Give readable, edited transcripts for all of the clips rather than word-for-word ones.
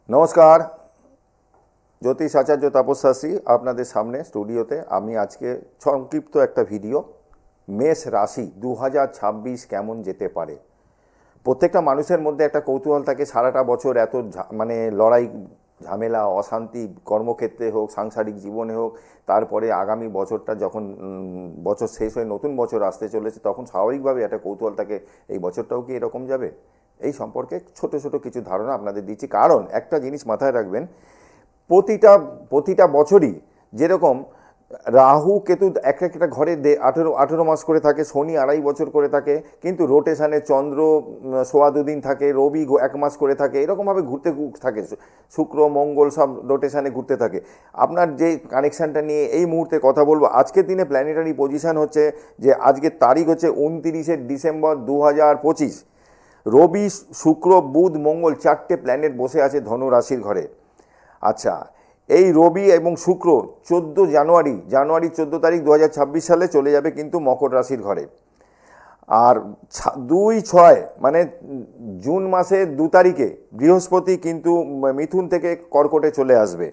নমস্কার, জ্যোতিষ আচার্য তাপস শাস্ত্রী আপনাদের সামনে স্টুডিওতে। আমি আজকে সংক্ষিপ্ত একটা ভিডিও, মেষ রাশি 2026 কেমন যেতে পারে। প্রত্যেকটা মানুষের মধ্যে একটা কৌতূহল থাকে, সারাটা বছর এত মানে লড়াই ঝামেলা অশান্তি, কর্মক্ষেত্রে হোক সাংসারিক জীবনে হোক, তারপরে আগামী বছরটা যখন বছর শেষ হয়ে নতুন বছর আসতে চলেছে তখন স্বাভাবিকভাবে একটা কৌতূহল থাকে, এই বছরটাও কি এরকম যাবে। এই সম্পর্কে ছোট ছোট কিছু ধারণা আপনাদের দিচ্ছি। কারণ একটা জিনিস মাথায় রাখবেন, প্রতিটা বছরই যেরকম রাহু কেতু এক একটা ঘরে 18 মাস করে থাকে, শনি 2.5 বছর করে থাকে, কিন্তু রোটেশানে চন্দ্র 1.25 দিন থাকে, রবি 1 মাস করে থাকে, এরকমভাবে ঘুরতে থাকে, শুক্র মঙ্গল সব রোটেশানে ঘুরতে থাকে। আপনার যে কানেকশানটা নিয়ে এই মুহূর্তে কথা বলবো, আজকের দিনে প্ল্যানেটারি পজিশান হচ্ছে যে আজকের তারিখ হচ্ছে 29শে ডিসেম্বর 2025। রবি শুক্র বুধ মঙ্গল 4টে প্ল্যানেট বসে আছে ধনু রাশির ঘরে। আচ্ছা, এই রবি এবং শুক্র 14 জানুয়ারি 14 তারিখ 2026 সালে চলে যাবে কিন্তু মকর রাশির ঘরে। আর 2-6 মানে জুন মাসের 2 তারিখে বৃহস্পতি কিন্তু মিথুন থেকে কর্কটে চলে আসবে।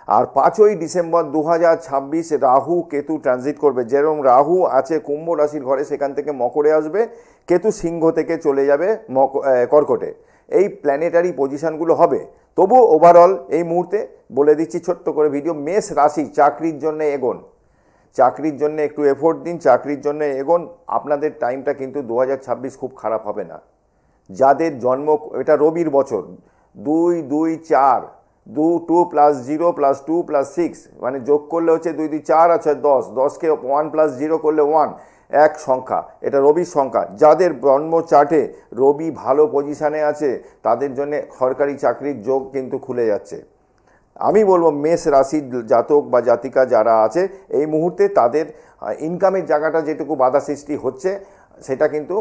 আর 5ই ডিসেম্বর 2026 রাহু কেতু ট্রানজিট করবে। যেরকম রাহু আছে কুম্ভ রাশির ঘরে, সেখান থেকে মকরে আসবে, কেতু সিংহ থেকে চলে যাবে কর্কটে। এই প্ল্যানেটারি পজিশনগুলো হবে। তবু ওভারঅল এই মুহূর্তে বলে দিচ্ছি ছোট্ট করে ভিডিও। মেষ রাশি চাকরির জন্য এগোন, চাকরির জন্য একটু এফোর্ট দিন, চাকরির জন্য এগোন। আপনাদের টাইমটা কিন্তু 2026 খুব খারাপ হবে না। যাদের জন্ম, এটা রবির বছর, 2-2-4, 2 + 0 + 2 + 6 মানে যোগ করলে হচ্ছে 2-2-4 আছে 10, 10কে 1 + 0 করলে 1, এক সংখ্যা, এটা রবির সংখ্যা। যাদের জন্ম চার্টে রবি ভালো পজিশানে আছে তাদের জন্য সরকারি চাকরির যোগ কিন্তু খুলে যাচ্ছে। আমি বলবো মেষ রাশির জাতক বা জাতিকা যারা আছে এই মুহূর্তে তাদের ইনকামের জায়গাটা যেটুকু বাধা সৃষ্টি হচ্ছে সেটা কিন্তু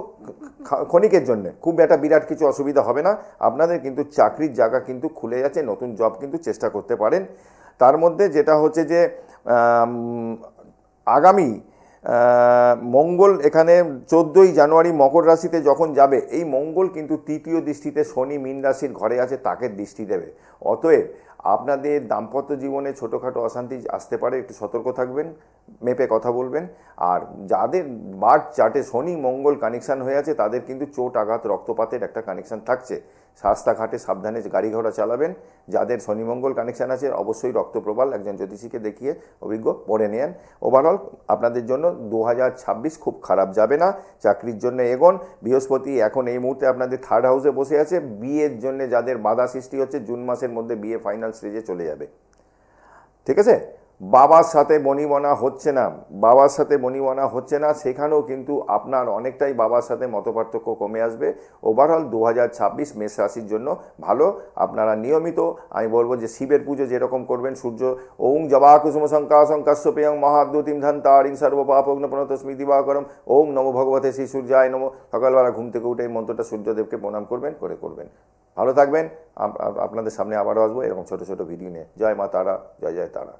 ক্ষণিকের জন্য, খুব একটা বিরাট কিছু অসুবিধা হবে না। আপনাদের কিন্তু চাকরির জায়গা কিন্তু খুলে যাচ্ছে, নতুন জব কিন্তু চেষ্টা করতে পারেন। তার মধ্যে যেটা হচ্ছে যে আগামী মঙ্গল এখানে 14ই জানুয়ারি মকর রাশিতে যখন যাবে, এই মঙ্গল কিন্তু তৃতীয় দৃষ্টিতে শনি মীন রাশির ঘরে আছে, তাকে দৃষ্টি দেবে। অতএব আপনাদের দাম্পত্য জীবনে ছোটোখাটো অশান্তি আসতে পারে, একটু সতর্ক থাকবেন, মেপে কথা বলবেন। আর যাদের বার্থ চার্টে শনি মঙ্গল কানেকশান হয়ে আছে তাদের কিন্তু চোট আঘাত রক্তপাতের একটা কানেকশান থাকছে। রাস্তাঘাটে সাবধানে গাড়ি ঘোড়া চালাবেন। যাদের শনি মঙ্গল কানেকশান আছে অবশ্যই রক্তপ্রবাল একজন জ্যোতিষীকে দেখিয়ে অভিজ্ঞ পড়ে নেন। ওভারঅল আপনাদের জন্য 2026 খুব খারাপ যাবে না। চাকরির জন্য এগোন। বৃহস্পতি এখন এই মুহূর্তে আপনাদের 3rd হাউসে বসে আছে। বিয়ের জন্য যাদের বাধা সৃষ্টি হচ্ছে, জুন মাসের মধ্যে বিয়ে ফাইনাল স্টেজে চলে যাবে। ঠিক আছে? বাবার সাথে বনিবনা হচ্ছে না, সেখানেও কিন্তু আপনার অনেকটাই বাবার সাথে মতপার্থক্য কমে আসবে। ওভারঅল 2026 মেষ রাশির জন্য ভালো। আপনারা নিয়মিত, আমি বলবো যে শিবের পুজো যেরকম করবেন, সূর্য ওং জবা কুসুম শঙ্কাশঙ্কাশ্যপেয়ং মহাদ্যুতিম ধান্তারিং সর্বপাপগ্ন প্রণতস্মি দিবাকরম ওং নমো ভগবতে শ্রী সূর্যায় নমো। সকালবেলা ঘুম থেকে উঠে এই মন্ত্রটা সূর্যদেবকে প্রণাম করবেন। ভালো থাকবেন। আপনাদের সামনে আবারও আসবো এরকম ছোটো ছোটো ভিডিও নিয়ে। জয় মা তারা, জয় জয় তারা।